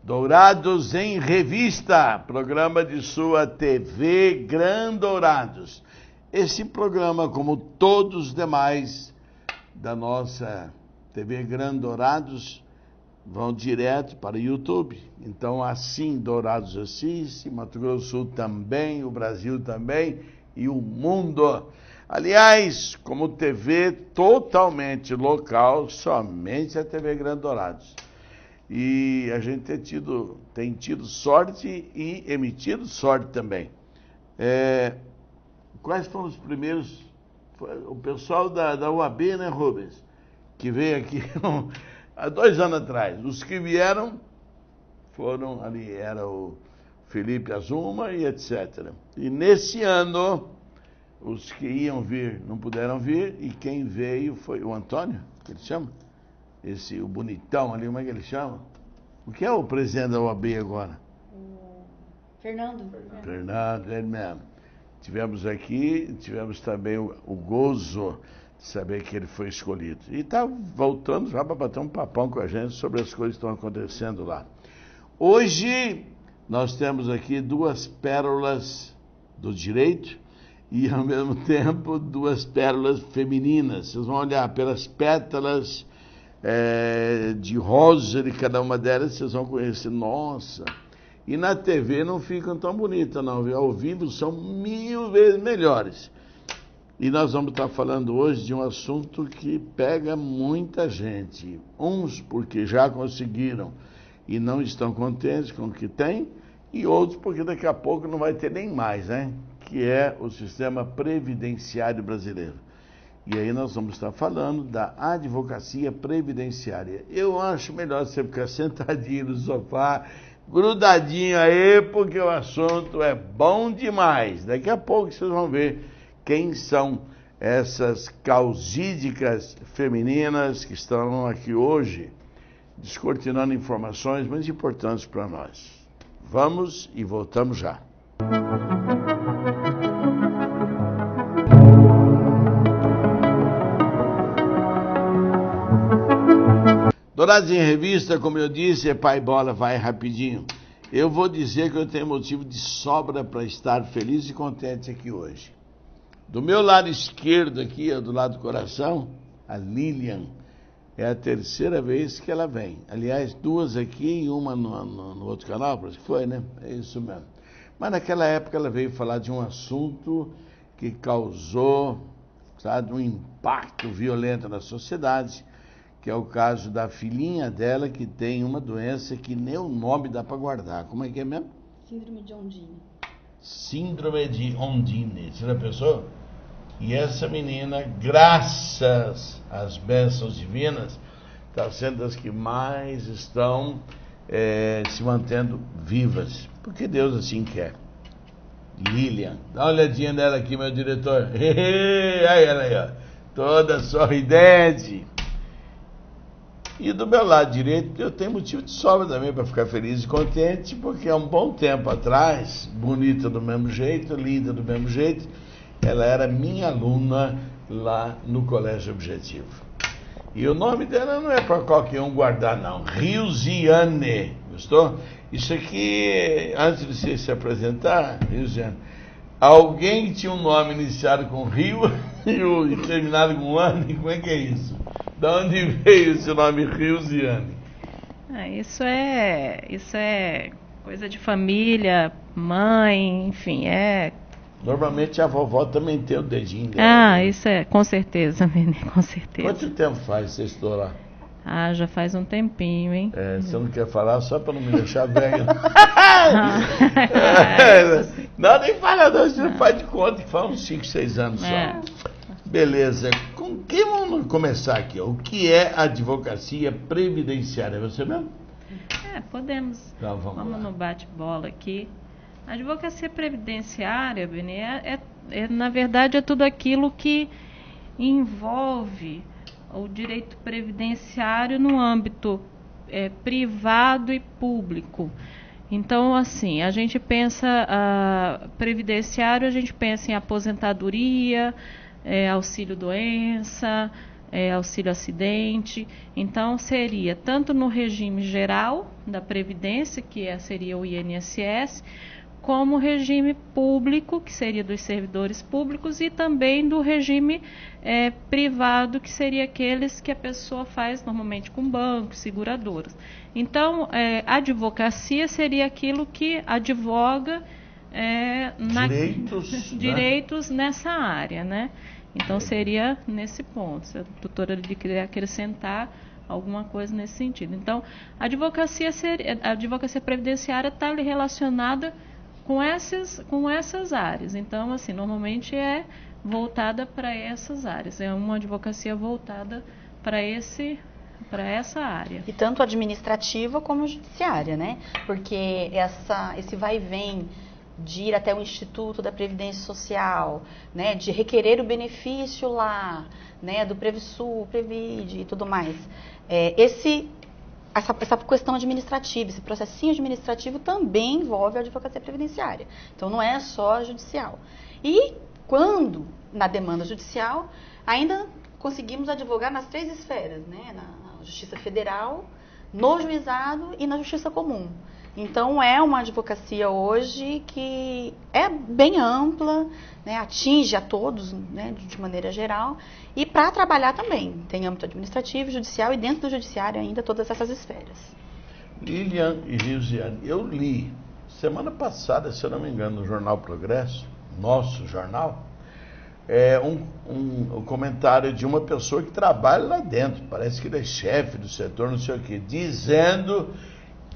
Dourados em Revista, programa de sua TV Grandourados. Esse programa, como todos os demais da nossa TV Grandourados, vão direto para o YouTube. Então, assim, Dourados assiste, Mato Grosso do Sul também, o Brasil também e o mundo. Aliás, como TV totalmente local, somente a TV Grandourados. E a gente tem tido sorte e emitido sorte também. Quais foram os primeiros? O pessoal da UAB, né, Rubens? Que veio aqui há 2 anos atrás. Os que vieram foram ali, era o Felipe Azuma e etc. E nesse ano, os que iam vir não puderam vir, e quem veio foi o Antônio, que ele chama? O bonitão ali, como é que ele chama? O que é o presidente da OAB agora? O Fernando. Fernando, ele mesmo. Tivemos aqui, tivemos também o gozo de saber que ele foi escolhido. E está voltando já para bater um papão com a gente sobre as coisas que estão acontecendo lá. Hoje, nós temos aqui 2 pérolas do direito e, ao mesmo tempo, 2 pérolas femininas. Vocês vão olhar pelas pétalas de rosa de cada uma delas, vocês vão conhecer. Nossa! E na TV não ficam tão bonitas, não, viu? Ao vivo são 1000 vezes melhores. E nós vamos estar falando hoje de um assunto que pega muita gente. Uns porque já conseguiram e não estão contentes com o que tem, e outros porque daqui a pouco não vai ter nem mais, né? Que é o sistema previdenciário brasileiro. E aí nós vamos estar falando da advocacia previdenciária. Eu acho melhor você ficar sentadinho no sofá, grudadinho aí, porque o assunto é bom demais. Daqui a pouco vocês vão ver quem são essas causídicas femininas que estão aqui hoje, descortinando informações muito importantes para nós. Vamos e voltamos já. Dourados em Revista, como eu disse, é pai bola, vai rapidinho. Eu vou dizer que eu tenho motivo de sobra para estar feliz e contente aqui hoje. Do meu lado esquerdo aqui, do lado do coração, a Lilian. É a 3ª vez que ela vem. Aliás, 2 aqui e uma no outro canal, parece que foi, né? É isso mesmo. Mas naquela época ela veio falar de um assunto que causou, sabe, um impacto violento na sociedade, que é o caso da filhinha dela, que tem uma doença que nem o nome dá para guardar. Como é que é mesmo? Síndrome de Ondine. Síndrome de Ondine. Você já pensou? E essa menina, graças às bênçãos divinas, está sendo das que mais estão se mantendo vivas. Porque Deus assim quer. Lilian, dá uma olhadinha nela aqui, meu diretor. Aí ela aí, ó, toda sorridente. E do meu lado direito, eu tenho motivo de sobra também para ficar feliz e contente, porque há um bom tempo atrás, bonita do mesmo jeito, linda do mesmo jeito, ela era minha aluna lá no Colégio Objetivo. E o nome dela não é para qualquer um guardar, não. Rilziane. Gostou? Isso aqui, antes de você se apresentar, Rilziane, alguém que tinha um nome iniciado com Rio e terminado com Anne, como é que é isso? De onde veio esse nome Rilziane? Isso é coisa de família, mãe, enfim, Normalmente a vovó também tem o dedinho dela. Isso é, com certeza, Vene, com certeza. Quanto tempo faz você estourar? Já faz um tempinho, hein? Você não quer falar só para não me deixar velho. Não, nem fala não, você não faz de conta que faz uns 5, 6 anos só. Beleza, com quem vamos começar aqui? O que é advocacia previdenciária? É você mesmo? Podemos. Então, vamos lá. No bate-bola aqui. A advocacia previdenciária, Beni, na verdade, é tudo aquilo que envolve o direito previdenciário no âmbito privado e público. Então, assim, a gente pensa previdenciário, a gente pensa em aposentadoria, auxílio-doença, auxílio-acidente. Então, seria tanto no regime geral da Previdência, que seria o INSS, como o regime público, que seria dos servidores públicos, e também do regime privado, que seria aqueles que a pessoa faz normalmente com bancos, seguradoras. Então, a advocacia seria aquilo que advoga direitos nessa área, né? Então, seria nesse ponto. Se a doutora Lídia querer acrescentar alguma coisa nesse sentido. Então, a advocacia previdenciária está relacionada com essas áreas. Então, assim, normalmente é voltada para essas áreas. É uma advocacia voltada para essa área. E tanto administrativa como judiciária, né? Porque esse vai e vem de ir até o Instituto da Previdência Social, né? De requerer o benefício lá, né? Do Previsul, Previde e tudo mais. Essa questão administrativa, esse processinho administrativo também envolve a advocacia previdenciária. Então, não é só a judicial. E quando, na demanda judicial, ainda conseguimos advogar nas 3 esferas, né? Na Justiça Federal, no Juizado e na Justiça Comum. Então, é uma advocacia hoje que é bem ampla, né? Atinge a todos, né? De maneira geral. E para trabalhar também, tem âmbito administrativo, judicial e dentro do judiciário ainda todas essas esferas. Lilian e Risiane, eu li semana passada, se eu não me engano, no Jornal Progresso, nosso jornal, um comentário de uma pessoa que trabalha lá dentro, parece que ele é chefe do setor, não sei o quê, dizendo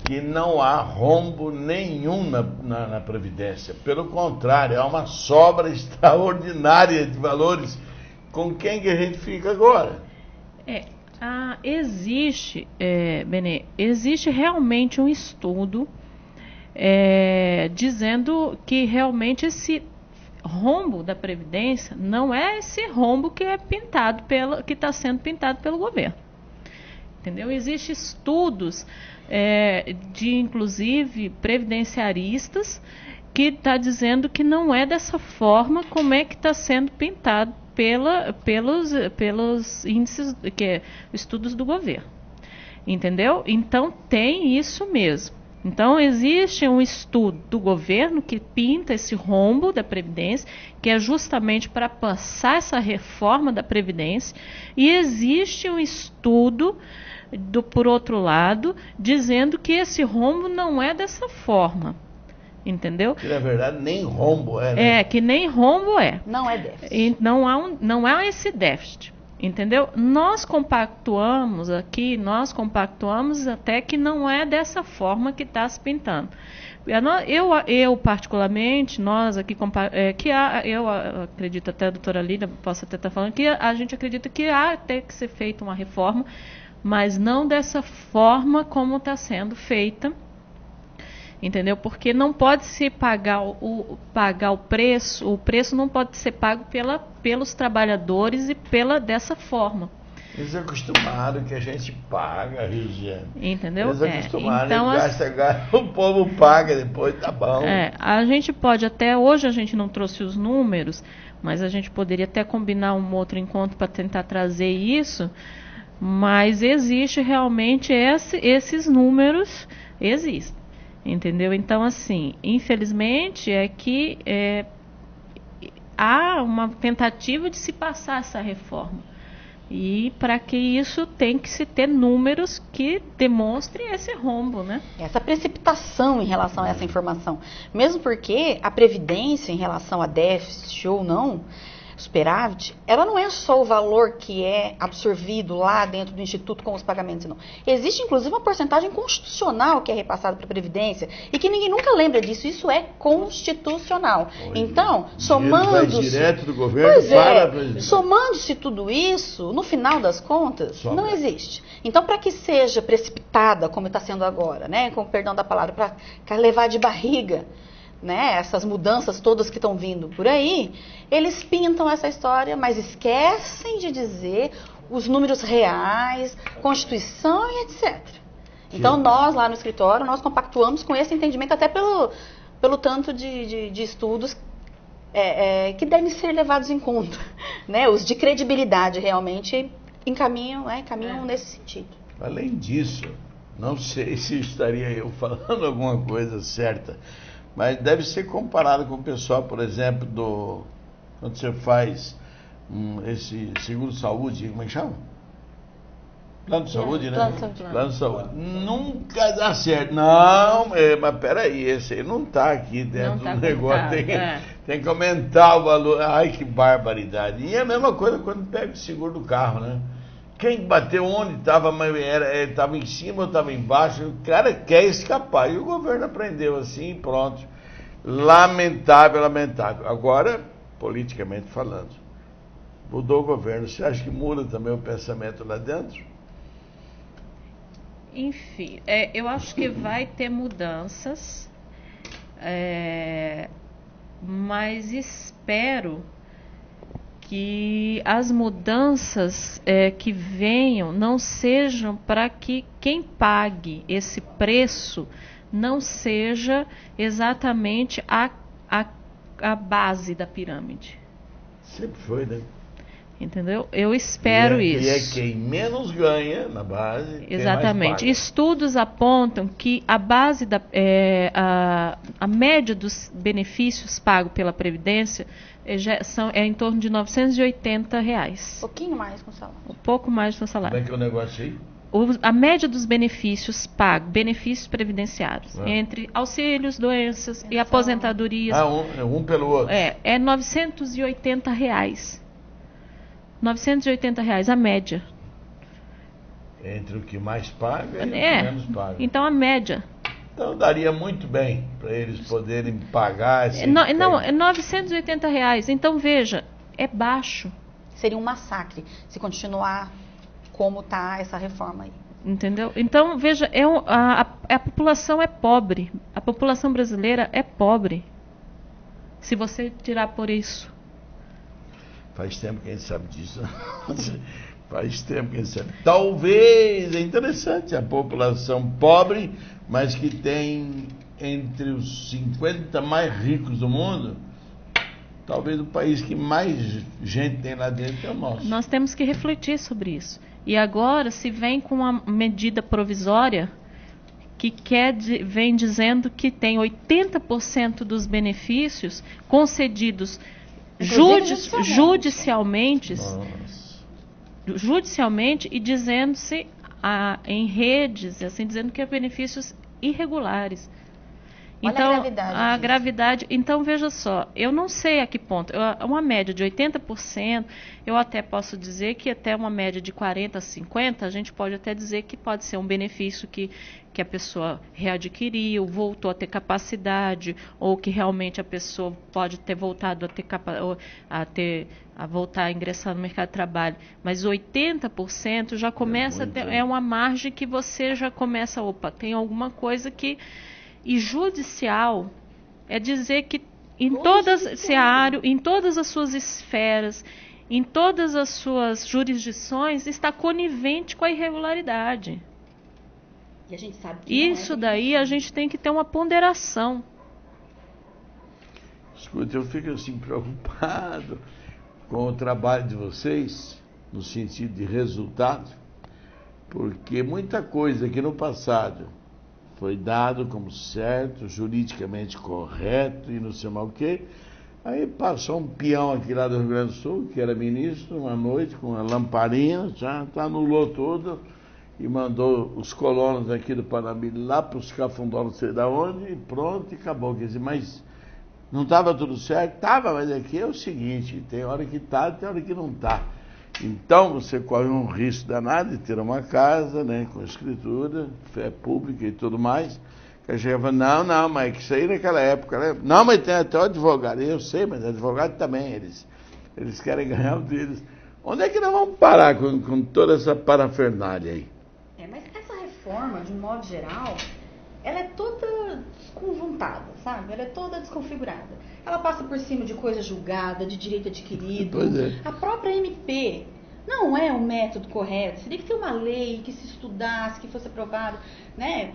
que não há rombo nenhum na Previdência. Pelo contrário, há uma sobra extraordinária de valores. Com quem que a gente fica agora? Existe, Benê, existe realmente um estudo dizendo que realmente esse rombo da Previdência não é esse rombo que é pintado que está sendo pintado pelo governo. Entendeu? Existem estudos de, inclusive, previdenciaristas que está dizendo que não é dessa forma como é que está sendo pintado pelos índices, estudos do governo. Entendeu? Então, tem isso mesmo. Então, existe um estudo do governo que pinta esse rombo da Previdência, que é justamente para passar essa reforma da Previdência, e existe um estudo, por outro lado, dizendo que esse rombo não é dessa forma. Entendeu? Que na verdade nem rombo é, né? Que nem rombo é. Não é déficit. E não há esse déficit. Entendeu? Nós compactuamos até que não é dessa forma que está se pintando. Eu particularmente, nós aqui, eu acredito, até a doutora Lídia possa até estar falando, que a gente acredita que há até que ser feita uma reforma, mas não dessa forma como está sendo feita. Entendeu? Porque não pode se pagar o preço não pode ser pago pelos trabalhos e dessa forma. Eles acostumaram que a gente paga, Regiane. Entendeu? Eles acostumaram, então, gasta, o povo paga depois, tá bom. A gente pode até, hoje a gente não trouxe os números, mas a gente poderia até combinar um outro encontro para tentar trazer isso, mas existe realmente esses números, existem. Entendeu? Então, assim, infelizmente há uma tentativa de se passar essa reforma. E para que isso tem que se ter números que demonstrem esse rombo, né? Essa precipitação em relação a essa informação. Mesmo porque a Previdência, em relação a déficit ou não, superávit, ela não é só o valor que é absorvido lá dentro do Instituto com os pagamentos, não. Existe, inclusive, uma porcentagem constitucional que é repassada para a Previdência e que ninguém nunca lembra disso. Isso é constitucional. Então, somando-se... direto do governo para a Previdência. Somando-se tudo isso, no final das contas, não existe. Então, para que seja precipitada, como está sendo agora, né, com perdão da palavra, para levar de barriga, né, essas mudanças todas que estão vindo por aí, eles pintam essa história, mas esquecem de dizer os números reais, Constituição e etc. Então, nós lá no escritório, nós compactuamos com esse entendimento, até pelo tanto de estudos que devem ser levados em conta. Né? Os de credibilidade realmente caminham nesse sentido. Além disso, não sei se estaria eu falando alguma coisa certa, mas deve ser comparado com o pessoal, por exemplo, quando você faz esse seguro-saúde, como é que chama? Plano de saúde, né? Plano de saúde. Nunca dá certo. Não, mas peraí, esse aí não está aqui dentro do negócio. Tem que aumentar o valor. Ai, que barbaridade. E é a mesma coisa quando pega o seguro do carro, né? Quem bateu onde estava, estava em cima ou estava embaixo, o cara quer escapar. E o governo aprendeu assim e pronto. Lamentável, lamentável. Agora, politicamente falando, mudou o governo. Você acha que muda também o pensamento lá dentro? Enfim, eu acho que vai ter mudanças, mas espero que as mudanças que venham não sejam para que quem pague esse preço não seja exatamente a base da pirâmide. Sempre foi, né? Entendeu? Eu espero isso. E é quem menos ganha na base. Exatamente. Estudos apontam que a base a média dos benefícios pagos pela Previdência é em torno de R$980. Um pouquinho mais com o salário. Um pouco mais com o salário. Como é que é o negócio aí? A média dos benefícios pagos, benefícios previdenciários, entre auxílios, doenças e aposentadorias. Um pelo outro. É R$980. R$980 a média. Entre o que mais paga e o que menos paga. Então a média. Então daria muito bem para eles poderem pagar esse. Não, é R$980. Então veja, é baixo. Seria um massacre se continuar como está essa reforma aí. Entendeu? Então veja, a população é pobre. A população brasileira é pobre. Se você tirar por isso. Faz tempo que a gente sabe disso. Faz tempo que a gente sabe. Talvez, é interessante, a população pobre, mas que tem entre os 50 mais ricos do mundo, talvez o país que mais gente tem lá dentro é o nosso. Nós temos que refletir sobre isso. E agora se vem com uma medida provisória que vem dizendo que tem 80% dos benefícios concedidos judicialmente e dizendo-se em redes, assim, dizendo que é benefícios irregulares. Então, a gravidade. Então, veja só, eu não sei a que ponto. Uma média de 80%, eu até posso dizer que até uma média de 40% a 50%, a gente pode até dizer que pode ser um benefício que a pessoa readquiriu, voltou a ter capacidade, ou que realmente a pessoa pode ter voltado a voltar a ingressar no mercado de trabalho. Mas 80% já começa a ter, uma margem que você já começa, tem alguma coisa que... E judicial é dizer que em todas as suas esferas, em todas as suas jurisdições, está conivente com a irregularidade. E a gente sabe que isso daí a gente tem que ter uma ponderação. Escuta, eu fico assim preocupado com o trabalho de vocês, no sentido de resultado, porque muita coisa que no passado foi dado como certo, juridicamente correto e não sei mais o quê. Aí passou um peão aqui lá do Rio Grande do Sul, que era ministro, uma noite, com uma lamparina, já anulou tudo e mandou os colonos aqui do Panambi lá para os cafundós, não sei de onde, e pronto, e acabou. Quer dizer, mas não estava tudo certo? Estava, mas aqui é o seguinte, tem hora que está, tem hora que não está. Então você corre um risco danado de ter uma casa, né, com escritura, fé pública e tudo mais. Que a gente fala, não, mas isso aí naquela época, né? Não, mas tem até o advogado. Eu sei, mas advogado também, eles querem ganhar o deles. Onde é que nós vamos parar com toda essa parafernália aí? Mas essa reforma, de um modo geral, ela é toda desconjuntada, sabe? Ela é toda desconfigurada. Ela passa por cima de coisa julgada, de direito adquirido. Pois é. A própria MP não é o método correto. Teria que ter uma lei que se estudasse, que fosse aprovada. né,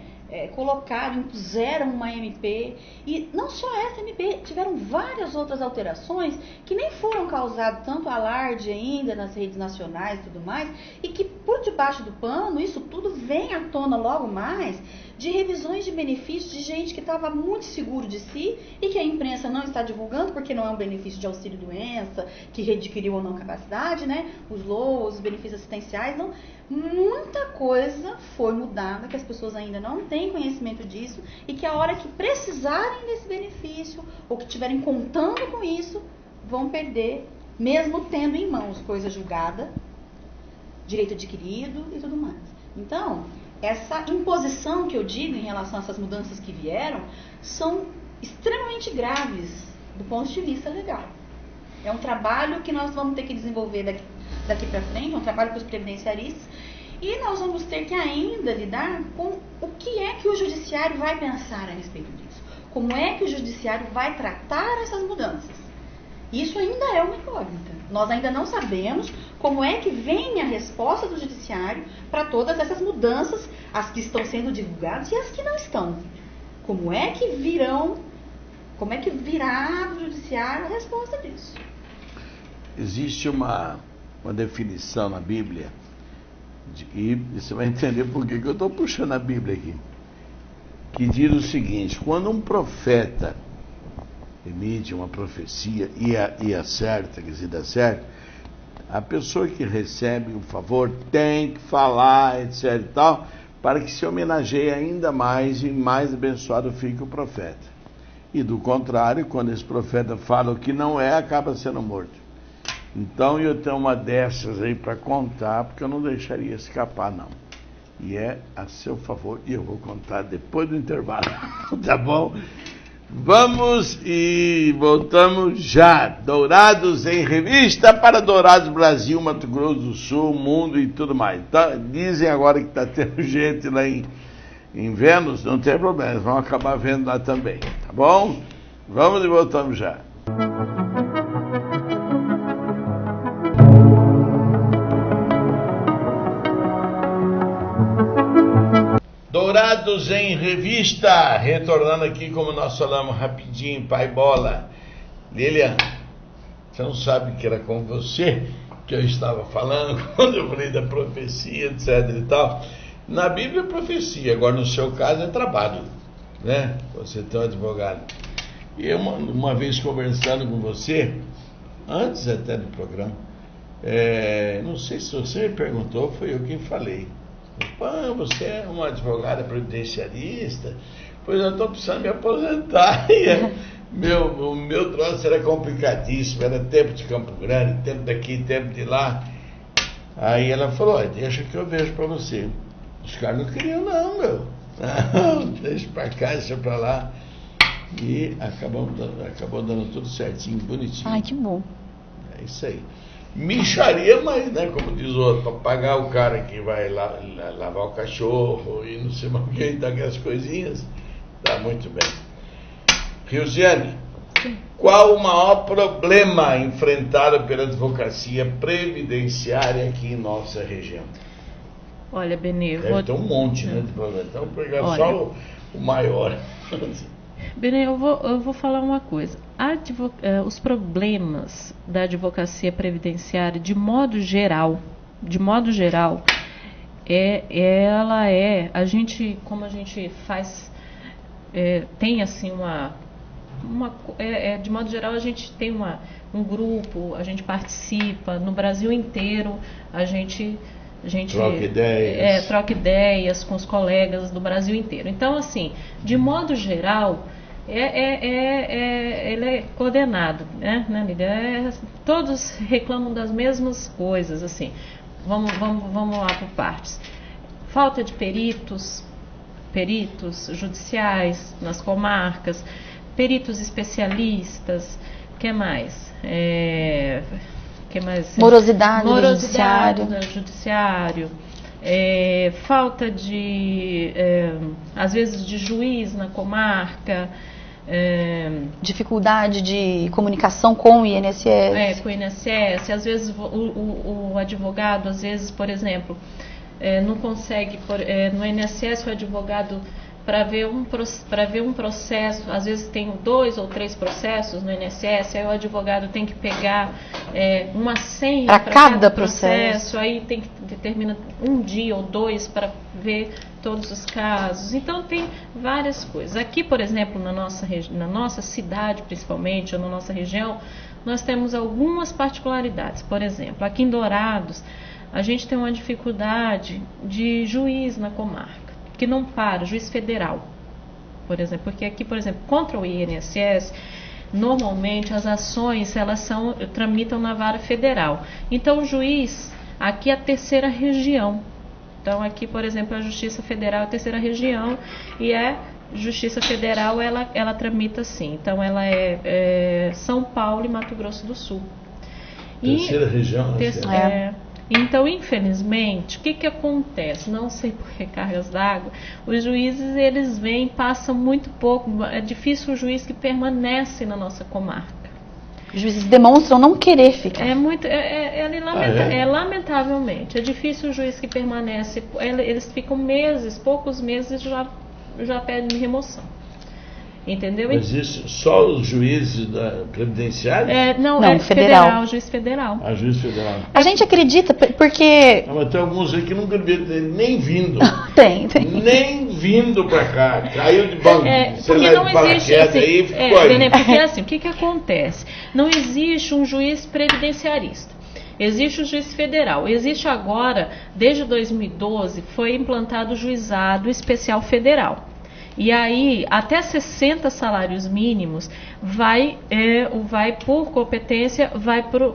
colocaram, impuseram uma MP, e não só essa MP, tiveram várias outras alterações que nem foram causadas tanto alarde ainda nas redes nacionais e tudo mais, e que por debaixo do pano, isso tudo vem à tona logo mais, de revisões de benefícios de gente que estava muito seguro de si e que a imprensa não está divulgando porque não é um benefício de auxílio-doença, que readquiriu ou não capacidade, né? Os LOAS, os benefícios assistenciais, não. Muita coisa foi mudada, que as pessoas ainda não têm conhecimento disso e que a hora que precisarem desse benefício ou que estiverem contando com isso, vão perder, mesmo tendo em mãos coisa julgada, direito adquirido e tudo mais. Então, essa imposição que eu digo em relação a essas mudanças que vieram são extremamente graves do ponto de vista legal. É um trabalho que nós vamos ter que desenvolver daqui para frente, é um trabalho para os previdenciaristas, e nós vamos ter que ainda lidar com o que é que o judiciário vai pensar a respeito disso. Como é que o judiciário vai tratar essas mudanças. Isso ainda é uma incógnita. Nós ainda não sabemos como é que vem a resposta do judiciário para todas essas mudanças, as que estão sendo divulgadas e as que não estão. Como é que virá do judiciário a resposta disso? Existe uma definição na Bíblia, e você vai entender por que eu estou puxando a Bíblia aqui, que diz o seguinte: quando um profeta emite uma profecia e acerta, quer dizer, dá certo, a pessoa que recebe o favor tem que falar, etc e tal, para que se homenageie ainda mais e mais abençoado fique o profeta. E do contrário, quando esse profeta fala o que não é, acaba sendo morto. Então eu tenho uma dessas aí para contar, porque eu não deixaria escapar, não. E é a seu favor, e eu vou contar depois do intervalo, tá bom? Vamos e voltamos já. Dourados em Revista para Dourados Brasil, Mato Grosso do Sul, mundo e tudo mais. Tá? Dizem agora que está tendo gente lá em Vênus, não tem problema, vão acabar vendo lá também, tá bom? Vamos e voltamos já. Dourados em Revista, retornando aqui como nós falamos rapidinho, pai bola. Lilian, você não sabe que era com você que eu estava falando quando eu falei da profecia, etc e tal. Na Bíblia é profecia, agora no seu caso é trabalho, né? Você tem um advogado. E eu, uma vez conversando com você, antes até do programa, não sei se você me perguntou, foi eu quem falei. Pô, você é uma advogada previdenciarista? Pois eu estou precisando me aposentar. O meu troço era complicadíssimo, era tempo de Campo Grande, tempo daqui, tempo de lá. Aí ela falou, deixa que eu vejo para você. Os caras não queriam não, meu. Não, deixa para cá, deixa para lá. E acabou dando tudo certinho, bonitinho. Ai, que bom. É isso aí. Micharia, mas, né, como diz o outro, para pagar o cara que vai lavar o cachorro e não sei mais quem, dá aquelas coisinhas, tá muito bem. Rosiane, qual o maior problema enfrentado pela advocacia previdenciária aqui em nossa região? Olha, Benê, deve ter um monte, né, de problema. Então, pegar só o maior. Benê, eu vou falar uma coisa. Os problemas da advocacia previdenciária, de modo geral, a gente, como a gente faz, tem assim de modo geral a gente tem um grupo, a gente participa no Brasil inteiro, a gente troca ideias com os colegas do Brasil inteiro. Então, assim, de modo geral, ele é coordenado, né, Lídia? Todos reclamam das mesmas coisas, assim. Vamos lá por partes. Falta de peritos judiciais nas comarcas, peritos especialistas, que mais? Morosidade do judiciário. Falta de, às vezes, de juiz na comarca. Dificuldade de comunicação com o INSS. Com o INSS. Às vezes o advogado, às vezes, por exemplo, não consegue, no INSS o advogado, para ver um processo, às vezes tem 2 ou 3 processos no INSS, aí o advogado tem que pegar uma senha para cada processo, aí determina 1 dia ou 2 para ver todos os casos. Então tem várias coisas. Aqui, por exemplo, na nossa cidade, principalmente, ou na nossa região, nós temos algumas particularidades. Por exemplo, aqui em Dourados, a gente tem uma dificuldade de juiz na comarca, que não para, juiz federal, por exemplo, porque aqui, por exemplo, contra o INSS, normalmente as ações tramitam na vara federal. Então o juiz, aqui é a 3ª região. Então aqui, por exemplo, a Justiça Federal é a 3ª região e a Justiça Federal ela tramita assim. Então ela é São Paulo e Mato Grosso do Sul. 3ª região? Então, infelizmente, o que acontece? Não sei por recargas d'água, os juízes, eles passam muito pouco, é difícil o juiz que permanece na nossa comarca. Os juízes demonstram não querer ficar. Lamentavelmente, é difícil o juiz que permanece, eles ficam meses, poucos meses, já pedem remoção. Entendeu? Mas isso só os juízes da previdenciária? Não, é federal, juiz federal. A juiz federal. A gente acredita porque... Mas tem alguns aí que nunca deviam ter nem vindo. Tem. Nem vindo pra cá. Caiu de banco. Porque não existe assim, aí ficou aí. Porque assim, o que acontece? Não existe um juiz previdenciarista. Existe o juiz federal. Existe agora, desde 2012, foi implantado o juizado especial federal. E aí, até 60 salários mínimos vai por competência,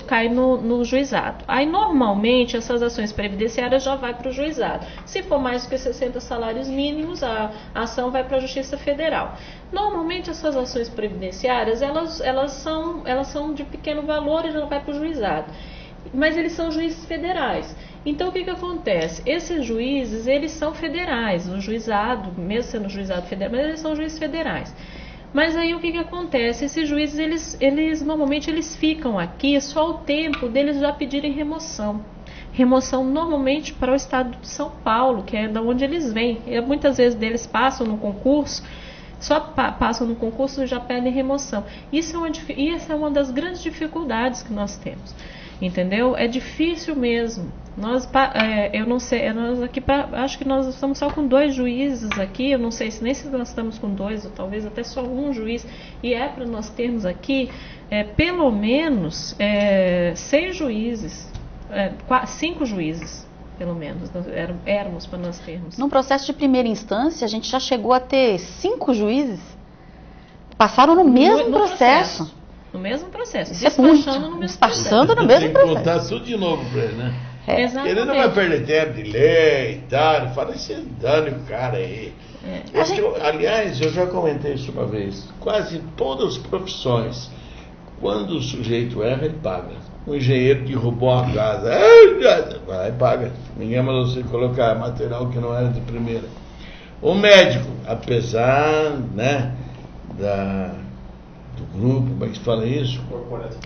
cai no juizado. Aí, normalmente, essas ações previdenciárias já vai para o juizado. Se for mais do que 60 salários mínimos, a ação vai para a Justiça Federal. Normalmente, essas ações previdenciárias, elas são de pequeno valor e já vai para o juizado. Mas eles são juízes federais. Então, o que acontece? Esses juízes, eles são federais. O juizado, mesmo sendo juizado federal, mas eles são juízes federais. Mas aí, o que acontece? Esses juízes, normalmente, eles ficam aqui só o tempo deles já pedirem remoção. Remoção, normalmente, para o estado de São Paulo, que é de onde eles vêm. E muitas vezes, eles passam no concurso, só passam no concurso e já pedem remoção. Isso é uma das grandes dificuldades que nós temos. Entendeu? É difícil mesmo. Eu não sei, nós aqui acho que nós estamos só com 2 juízes aqui, eu não sei nem se nós estamos com 2 ou talvez até só 1 juiz, e para nós termos aqui pelo menos 6 juízes, 5 juízes, pelo menos, éramos para nós termos. No processo de primeira instância, a gente já chegou a ter 5 juízes, passaram no mesmo processo. No mesmo processo, despachando no mesmo processo. Tem que contar tudo de novo para ele, né? Ele não vai perder tempo de ler e tal. Fala esse dano o cara aí. Aliás, eu já comentei isso uma vez. Quase todas as profissões, quando o sujeito erra, ele paga. O engenheiro que roubou uma casa, vai paga. Ninguém mandou você colocar material que não era de primeira. O médico, apesar, né, do grupo, como é que se fala isso?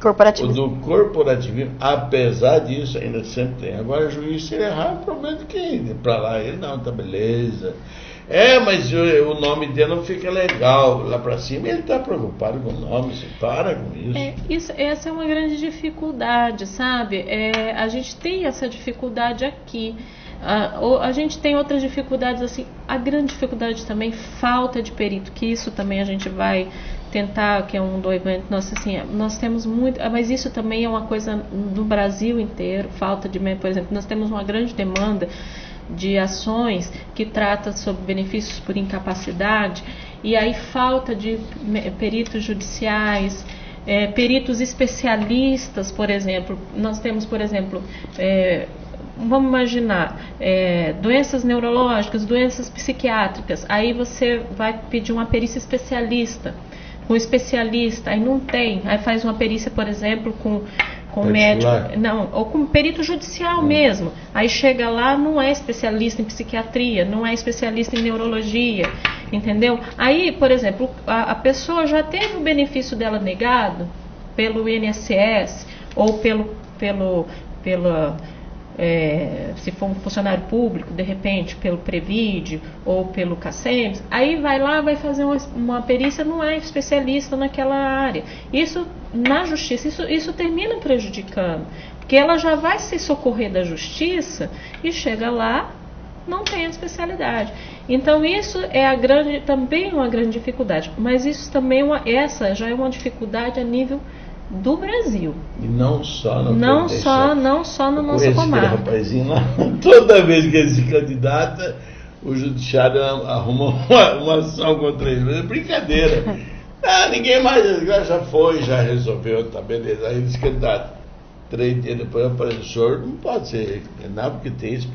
Corporativismo. Do corporativismo, apesar disso, ainda sempre tem. Agora, o juiz, se ele errar, é problema de quem? Para lá, ele não, tá beleza. Mas o nome dele não fica legal lá para cima, ele está preocupado com o nome, se para com isso. Essa é uma grande dificuldade, sabe? A gente tem essa dificuldade aqui. A gente tem outras dificuldades, assim, a grande dificuldade também, falta de perito, que isso também a gente vai tentar, que é um do evento, nós temos muito, mas isso também é uma coisa no Brasil inteiro, falta de, por exemplo, nós temos uma grande demanda de ações que trata sobre benefícios por incapacidade, e aí falta de peritos judiciais, peritos especialistas, por exemplo. Nós temos, por exemplo, vamos imaginar, doenças neurológicas, doenças psiquiátricas, aí você vai pedir uma perícia especialista, com especialista, aí não tem, aí faz uma perícia, por exemplo, com médico, não, ou com perito judicial mesmo, aí chega lá, não é especialista em psiquiatria, não é especialista em neurologia, entendeu? Aí, por exemplo, a pessoa já teve o benefício dela negado pelo INSS ou pela se for um funcionário público, de repente, pelo Previd ou pelo CACEMS, aí vai lá, vai fazer uma perícia, não é especialista naquela área. Isso, na justiça, isso termina prejudicando, porque ela já vai se socorrer da justiça e chega lá, não tem a especialidade. Então isso é também uma grande dificuldade, mas isso também essa já é uma dificuldade a nível do Brasil. E não só no não só no nosso comarca. Rapazinho lá, toda vez que ele se candidata, o judiciário arruma uma ação contra ele. É brincadeira. Ninguém mais já foi, já resolveu, tá beleza. Aí ele se candidata. 3 dias depois aparece o senhor, não pode ser, não, porque tem isso.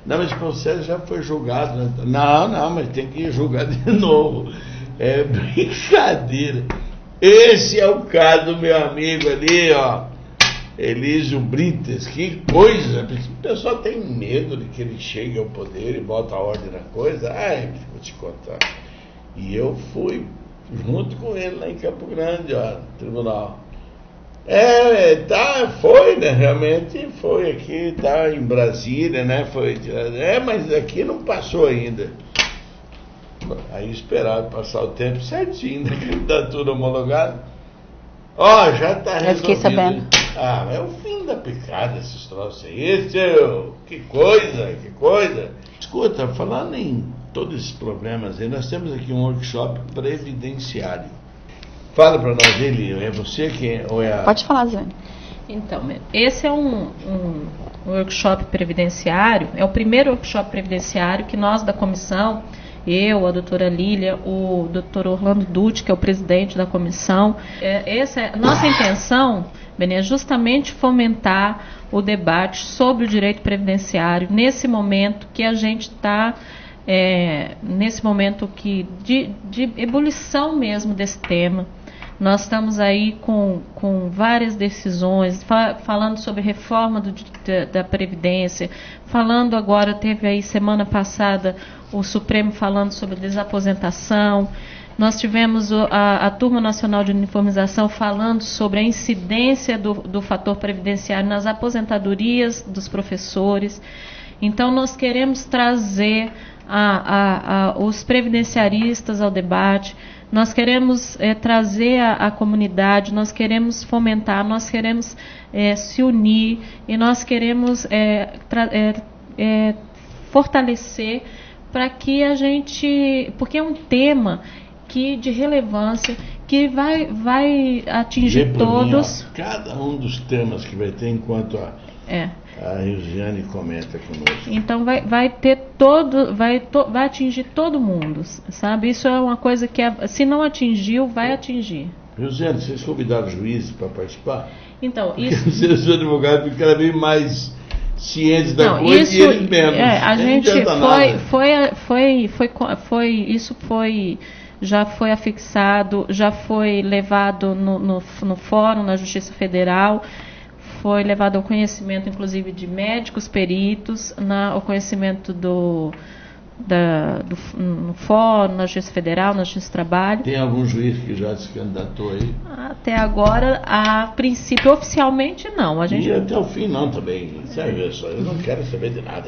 Não, mas esse processo já foi julgado. Né? Não, mas tem que julgar de novo. É brincadeira. Esse é o caso do meu amigo ali, ó, Elísio Brites. Que coisa! O pessoal tem medo de que ele chegue ao poder e bota a ordem na coisa. Ai, vou te contar. E eu fui junto com ele lá em Campo Grande, ó, no tribunal. Foi, né? Realmente foi aqui, tá em Brasília, né? Mas aqui não passou ainda. Aí esperaram passar o tempo certinho da candidatura homologada. Já tá resolvido. Eu fiquei sabendo. É o fim da picada esses troços aí. Que coisa. Escuta, falando em todos esses problemas aí, nós temos aqui um workshop previdenciário. Fala para nós, ele é você quem ou é a... Pode falar, Zé. Então, esse é um workshop previdenciário, é o primeiro workshop previdenciário que nós da comissão, eu, a doutora Lília, o doutor Orlando Dutti, que é o presidente da comissão, nossa intenção, Beni, é justamente fomentar o debate sobre o direito previdenciário nesse momento que a gente está... nesse momento de ebulição mesmo desse tema. Nós estamos aí com várias decisões, falando sobre reforma da Previdência, falando agora, teve aí semana passada o Supremo falando sobre desaposentação. Nós tivemos a Turma Nacional de Uniformização falando sobre a incidência do fator previdenciário nas aposentadorias dos professores. Então, nós queremos trazer os previdenciaristas ao debate, nós queremos trazer a comunidade, nós queremos fomentar, nós queremos se unir e nós queremos fortalecer para que a gente... Porque é um tema de relevância que vai atingir todos. Cada um dos temas que vai ter enquanto a Rosiane comenta conosco. Então vai atingir todo mundo, sabe? Isso é uma coisa que se não atingiu, vai atingir. Rosiane, vocês convidaram juízes para participar? Então, isso... Os advogados ficam cada vez mais cientes da coisa e eles menos. A gente já foi afixado, já foi levado no fórum, na Justiça Federal. Foi levado ao conhecimento, inclusive, de médicos peritos, ao conhecimento no Fórum, na Justiça Federal, na Justiça do Trabalho. Tem algum juiz que já se candidatou aí? Até agora, a princípio, oficialmente, não. E até o fim não também. Sabe, eu não quero saber de nada.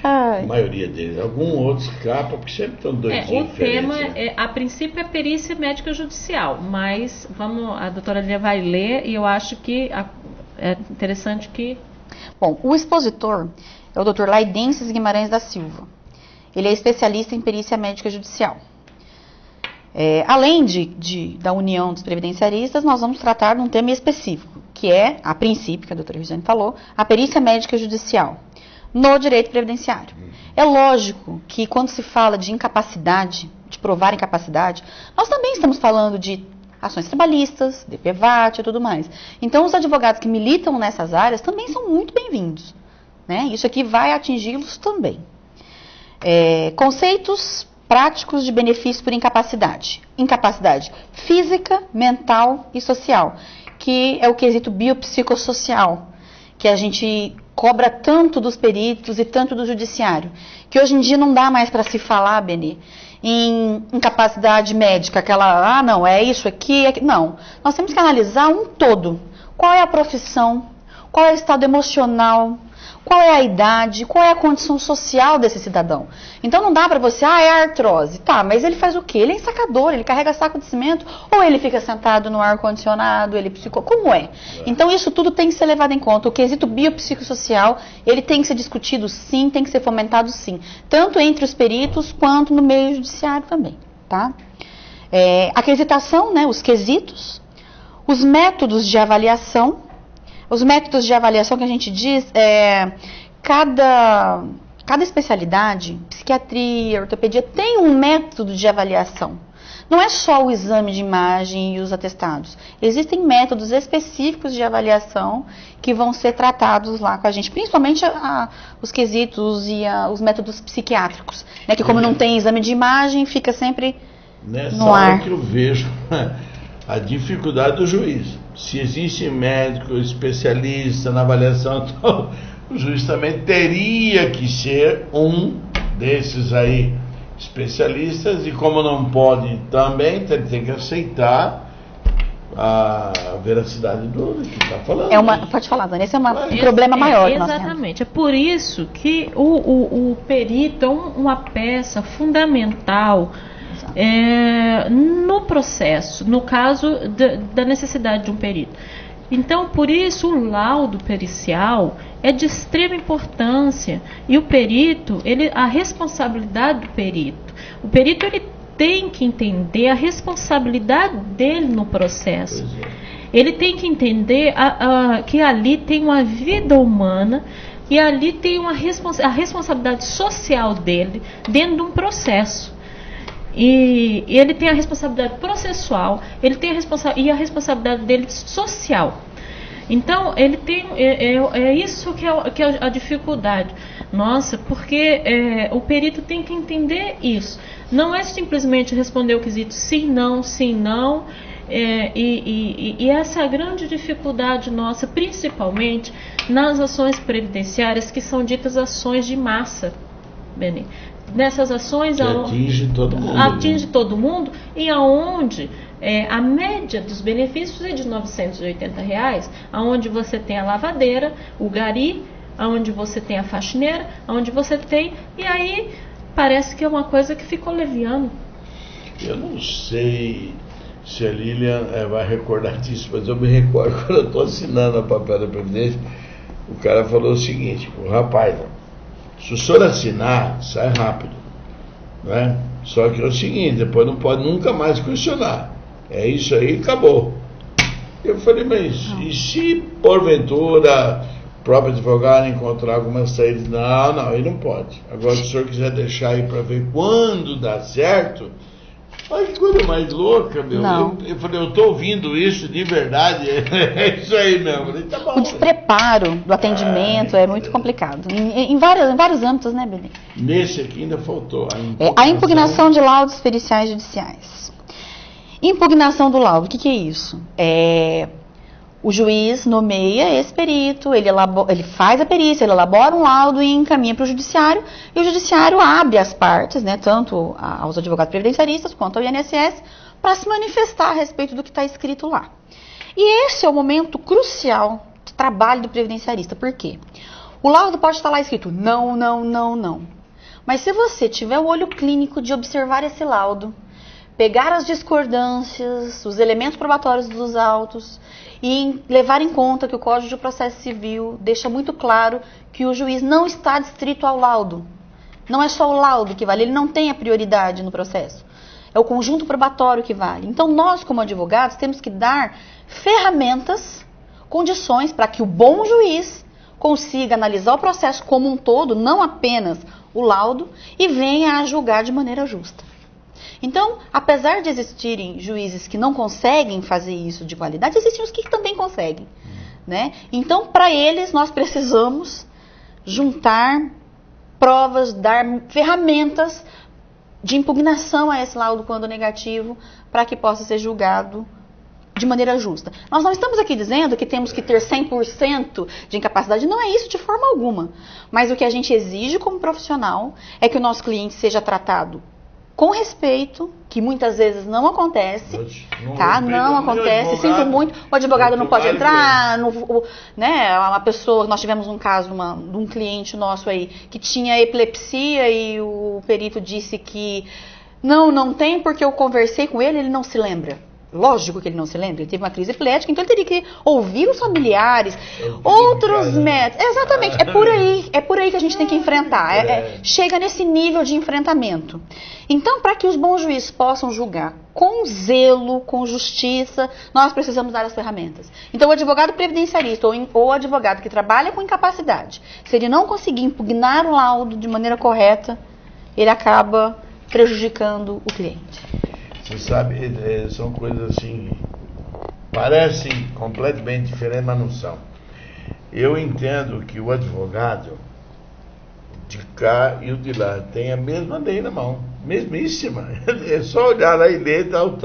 A maioria deles. Algum outro escapa, porque sempre estão doidinhos. O tema, a princípio, é perícia médica judicial, mas a doutora Lília vai ler e eu acho que... É interessante que... Bom, o expositor é o Dr. Laidenses Guimarães da Silva. Ele é especialista em perícia médica judicial. Além da união dos previdenciaristas, nós vamos tratar de um tema específico, que é, a princípio, que a doutora Rosiane falou, a perícia médica judicial no direito previdenciário. É lógico que quando se fala de incapacidade, de provar incapacidade, nós também estamos falando de ações trabalhistas, DPVAT e tudo mais. Então, os advogados que militam nessas áreas também são muito bem-vindos, né? Isso aqui vai atingi-los também. Conceitos práticos de benefício por incapacidade. Incapacidade física, mental e social, que é o quesito biopsicossocial, que a gente cobra tanto dos peritos e tanto do judiciário, que hoje em dia não dá mais para se falar, Beni, em incapacidade médica, aquela, não, é isso aqui, não. Nós temos que analisar um todo. Qual é a profissão? qual é o estado emocional, qual é a idade, qual é a condição social desse cidadão. Então não dá para você, é artrose. Tá, mas ele faz o quê? Ele é ensacador, ele carrega saco de cimento, ou ele fica sentado no ar-condicionado, como é? Então isso tudo tem que ser levado em conta. O quesito biopsicossocial, ele tem que ser discutido sim, tem que ser fomentado sim. Tanto entre os peritos, quanto no meio judiciário também, tá? A quesitação, né, os quesitos, os métodos de avaliação. Os métodos de avaliação que a gente diz, cada especialidade, psiquiatria, ortopedia, tem um método de avaliação. Não é só o exame de imagem e os atestados. Existem métodos específicos de avaliação que vão ser tratados lá com a gente, principalmente os quesitos e os métodos psiquiátricos, né, que como não tem exame de imagem, fica sempre no ar. Nessa hora que eu vejo a dificuldade do juiz. Se existe médico especialista na avaliação, então, o juiz também teria que ser um desses aí especialistas, e como não pode também, tem que aceitar a veracidade do que está falando. Pode falar, Dani, esse é um problema maior que nós temos. Exatamente, é por isso que o perito é uma peça fundamental no processo, no caso da necessidade de um perito. Então, por isso, o laudo pericial é de extrema importância. E o perito, a responsabilidade do perito. O perito, ele tem que entender a responsabilidade dele no processo. Ele tem que entender que ali tem uma vida humana e ali tem a responsabilidade social dele dentro de um processo. E ele tem a responsabilidade processual, ele tem a responsabilidade dele social. Então, ele tem isso que é a dificuldade nossa, porque o perito tem que entender isso. Não é simplesmente responder o quesito sim, não, e essa é a grande dificuldade nossa, principalmente nas ações previdenciárias, que são ditas ações de massa, Beni. Nessas ações atinge todo mundo. Atinge todo mundo, e aonde a média dos benefícios é de R$ 980, aonde você tem a lavadeira, o gari, aonde você tem a faxineira, aonde você tem... E aí parece que é uma coisa que ficou leviano. Eu não sei se a Lilian vai recordar disso, mas eu me recordo quando eu estou assinando a papel da Previdência, o cara falou o seguinte, o rapaz... Se o senhor assinar, sai rápido, né? Só que é o seguinte, depois não pode nunca mais questionar. É isso aí, acabou. Eu falei, mas e se porventura o próprio advogado encontrar alguma saída? Não, aí não pode. Agora, se o senhor quiser deixar aí para ver quando dá certo, olha que coisa mais louca, meu. Eu falei, eu estou ouvindo isso de verdade, é isso aí mesmo. Falei, tá bom, o despreparo do atendimento é muito complicado. Em vários âmbitos, né, Belê? Nesse aqui ainda faltou. A impugnação de laudos periciais judiciais. Impugnação do laudo, o que é isso? O juiz nomeia esse perito, ele faz a perícia, ele elabora um laudo e encaminha para o judiciário, e o judiciário abre as partes, né, tanto aos advogados previdenciaristas quanto ao INSS, para se manifestar a respeito do que está escrito lá. E esse é o momento crucial de trabalho do previdenciarista. Por quê? O laudo pode estar lá escrito não. Mas se você tiver o olho clínico de observar esse laudo, pegar as discordâncias, os elementos probatórios dos autos e levar em conta que o Código de Processo Civil deixa muito claro que o juiz não está adstrito ao laudo. Não é só o laudo que vale, ele não tem a prioridade no processo. É o conjunto probatório que vale. Então, nós, como advogados, temos que dar ferramentas, condições para que o bom juiz consiga analisar o processo como um todo, não apenas o laudo, e venha a julgar de maneira justa. Então, apesar de existirem juízes que não conseguem fazer isso de qualidade, existem os que também conseguem, né? Então, para eles, nós precisamos juntar provas, dar ferramentas de impugnação a esse laudo quando negativo, para que possa ser julgado de maneira justa. Nós não estamos aqui dizendo que temos que ter 100% de incapacidade, não é isso de forma alguma. Mas o que a gente exige como profissional é que o nosso cliente seja tratado com respeito, que muitas vezes não acontece, tá? Não acontece, sinto muito, o advogado não pode entrar, né? Uma pessoa, nós tivemos um caso de um cliente nosso aí, que tinha epilepsia e o perito disse que não tem porque eu conversei com ele não se lembra. Lógico que ele não se lembra, ele teve uma crise epilética, então ele teria que ouvir os familiares, outros métodos. Exatamente, é por aí que a gente tem que enfrentar. Chega nesse nível de enfrentamento. Então, para que os bons juízes possam julgar com zelo, com justiça, nós precisamos dar as ferramentas. Então, o advogado previdenciarista ou o advogado que trabalha com incapacidade, se ele não conseguir impugnar o laudo de maneira correta, ele acaba prejudicando o cliente. Você sabe, são coisas assim, parecem completamente diferentes, mas não são. Eu entendo que o advogado de cá e o de lá tem a mesma lei na mão, mesmíssima. É só olhar lá e ler tal.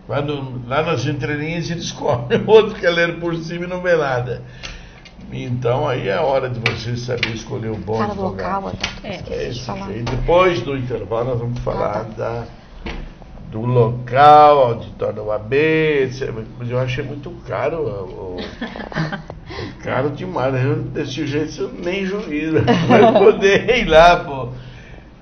Quando lá nas entrelinhas se descobre, o outro quer ler por cima e não vê nada. Então aí é a hora de você saber escolher o bom advogado. Local, esqueci de falar. E depois do intervalo nós vamos falar do local, auditório da UAB, mas eu achei muito caro, caro demais, desse jeito eu nem juiz, vai poder ir lá, pô.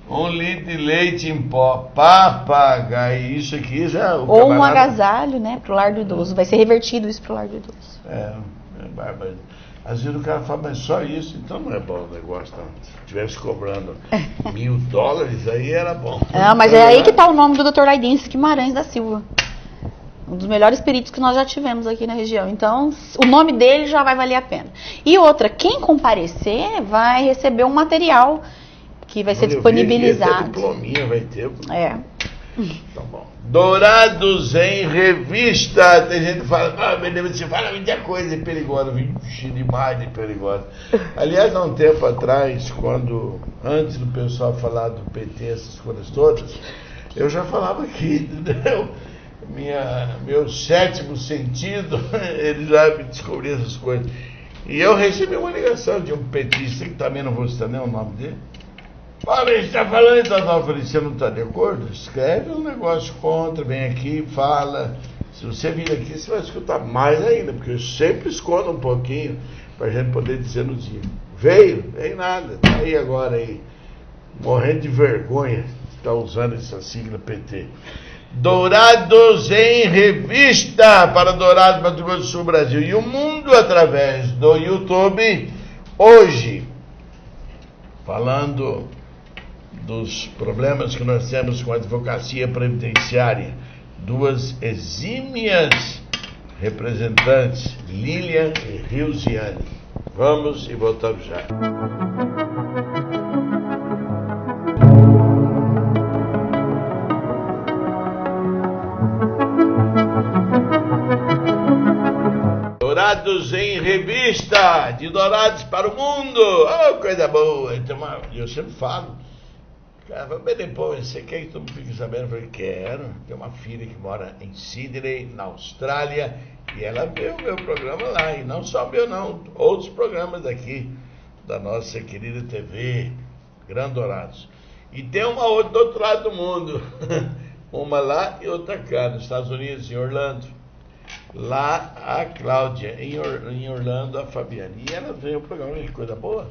1 litro de leite em pó, papagaio, isso aqui já... Ou um agasalho, né, pro lar do idoso, vai ser revertido isso pro lar do idoso. É bárbaro. Às vezes o cara fala, mas só isso, então não é bom o negócio, não. Se estivesse cobrando $1.000, aí era bom. Não, mas é aí que está o nome do Dr. Laidense Guimarães da Silva. Um dos melhores peritos que nós já tivemos aqui na região. Então, o nome dele já vai valer a pena. E outra, quem comparecer vai receber um material que vai ser disponibilizado. Diplominha vai ter. Tá bom. Dourados em Revista. Tem gente que fala, você fala muita coisa perigosa, demais de perigosa. Aliás, há um tempo atrás, antes do pessoal falar do PT, essas coisas todas, eu já falava aqui, entendeu? Meu sétimo sentido, ele já me descobriu essas coisas. E eu recebi uma ligação de um petista, que também não vou citar nem o nome dele. Olha, a gente está falando, então, eu falei, você não está de acordo? Escreve um negócio contra, vem aqui, fala. Se você vir aqui, você vai escutar mais ainda, porque eu sempre escondo um pouquinho para a gente poder dizer no dia. Veio nada, está aí agora aí, morrendo de vergonha, está usando essa sigla PT. Dourados em Revista, para Dourados, Mato Grosso do Sul, Brasil e o mundo através do YouTube. Hoje, falando dos problemas que nós temos com a advocacia previdenciária, duas exímias representantes, Lilian e Rilziane. Vamos e voltamos já. Dourados em Revista, de Dourados para o mundo. Oh, coisa boa. Eu sempre falo. Cara, depois, você quer que todo mundo fique sabendo? Eu falei, quero. Tem uma filha que mora em Sydney, na Austrália, e ela vê o meu programa lá. E não só o meu, não. Outros programas aqui, da nossa querida TV, Grande Dourados. E tem uma outra do outro lado do mundo. Uma lá e outra cá, nos Estados Unidos, em Orlando. Lá a Cláudia, em Orlando a Fabiane. E ela vê o programa, que coisa boa.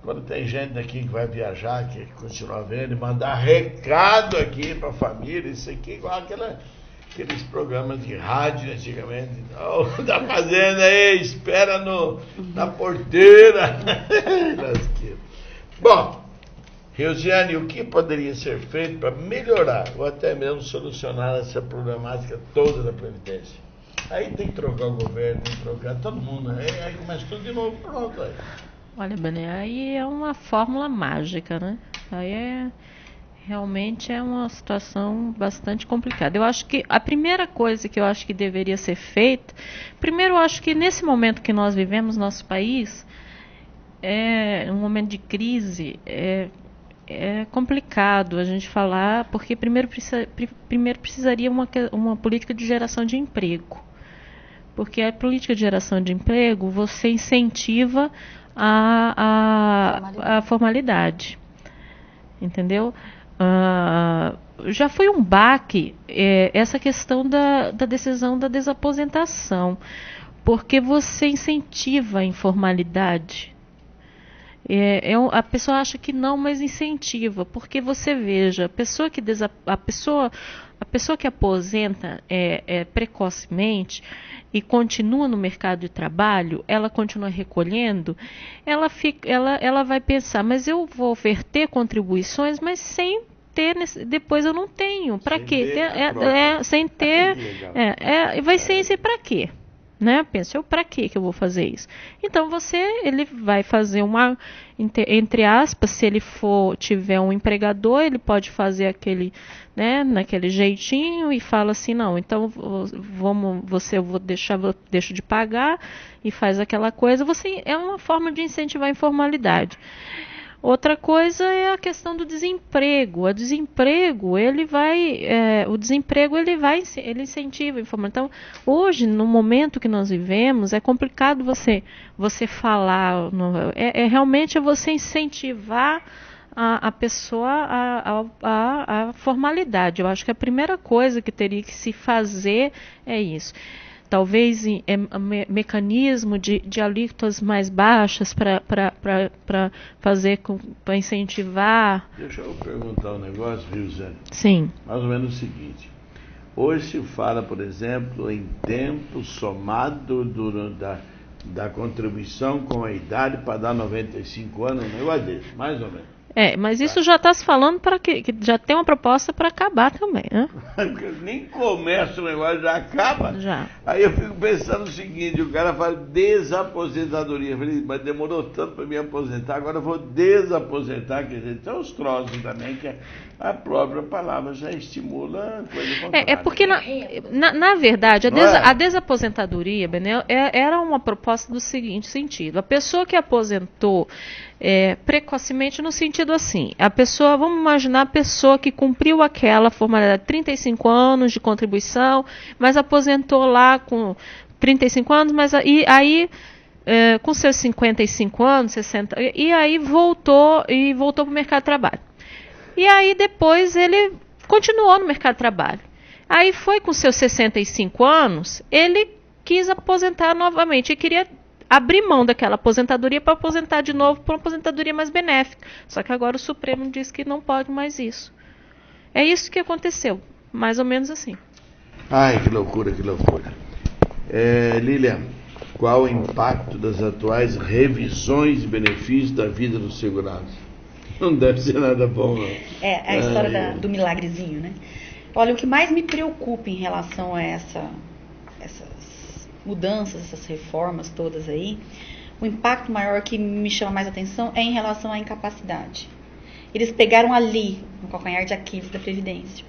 Quando tem gente daqui que vai viajar, que continua vendo, e mandar recado aqui para a família, isso aqui igual aqueles programas de rádio antigamente. Oh, tá fazendo aí, espera na porteira. Bom, Rilziane, o que poderia ser feito para melhorar ou até mesmo solucionar essa problemática toda da Previdência? Aí tem que trocar o governo, tem que trocar todo mundo, aí começa tudo de novo, pronto. Aí. Olha, Bené, aí é uma fórmula mágica, né? Aí realmente é uma situação bastante complicada. Eu acho que a primeira coisa que eu acho que deveria ser feita, primeiro eu acho que nesse momento que nós vivemos no nosso país, um momento de crise, é complicado a gente falar, porque primeiro precisaria uma política de geração de emprego. Porque a política de geração de emprego, você incentiva a formalidade. entendeu? Já foi um baque essa questão da decisão da desaposentação, porque você incentiva a informalidade. A pessoa acha que não, mas incentiva, porque você veja, a pessoa que aposenta precocemente e continua no mercado de trabalho, ela continua recolhendo, ela vai pensar, mas eu vou verter contribuições, mas sem ter, depois eu não tenho, para quê? Sem ter, vai ser isso para quê? Né? Pensa, eu para que eu vou fazer isso? Então ele vai fazer uma, entre aspas, se ele tiver um empregador, ele pode fazer aquele, né, naquele jeitinho e fala assim, não, então deixo de pagar e faz aquela coisa. É uma forma de incentivar a informalidade. Outra coisa é a questão do desemprego. O desemprego ele incentiva a informalidade. Então, hoje, no momento que nós vivemos, é complicado você falar. Realmente você incentivar a pessoa a formalidade. Eu acho que a primeira coisa que teria que se fazer é isso. Talvez mecanismo de alíquotas mais baixas para incentivar. Deixa eu perguntar um negócio, Rilzane. Sim. Mais ou menos o seguinte. Hoje se fala, por exemplo, em tempo somado da contribuição com a idade para dar 95 anos, um negócio desse, mais ou menos. Mas isso já está se falando para que já tem uma proposta para acabar também, né? Nem começa o negócio, já acaba. Já. Aí eu fico pensando o seguinte, o cara fala desaposentadoria. Eu falei, mas demorou tanto para me aposentar, agora eu vou desaposentar. Quer dizer, tem os troços também, que a própria palavra já estimula a coisa contrária. Porque, na verdade, a desaposentadoria, Benel, era uma proposta do seguinte sentido. A pessoa que aposentou precocemente no sentido assim, vamos imaginar a pessoa que cumpriu aquela formalidade, 35 anos de contribuição, mas aposentou lá com 35 anos, mas aí com seus 55 anos, 60, e aí voltou para o mercado de trabalho. E aí depois ele continuou no mercado de trabalho. Aí foi com seus 65 anos, ele quis aposentar novamente e queria abrir mão daquela aposentadoria para aposentar de novo por uma aposentadoria mais benéfica. Só que agora o Supremo diz que não pode mais isso. É isso que aconteceu, mais ou menos assim. Ai, que loucura, que loucura. Lilian, qual o impacto das atuais revisões de benefícios da vida dos segurados? Não deve ser nada bom, não. A história do milagrezinho, né? Olha, o que mais me preocupa em relação a essas mudanças, essas reformas todas aí, o impacto maior que me chama mais atenção é em relação à incapacidade. Eles pegaram ali, no calcanhar de Aquiles da Previdência.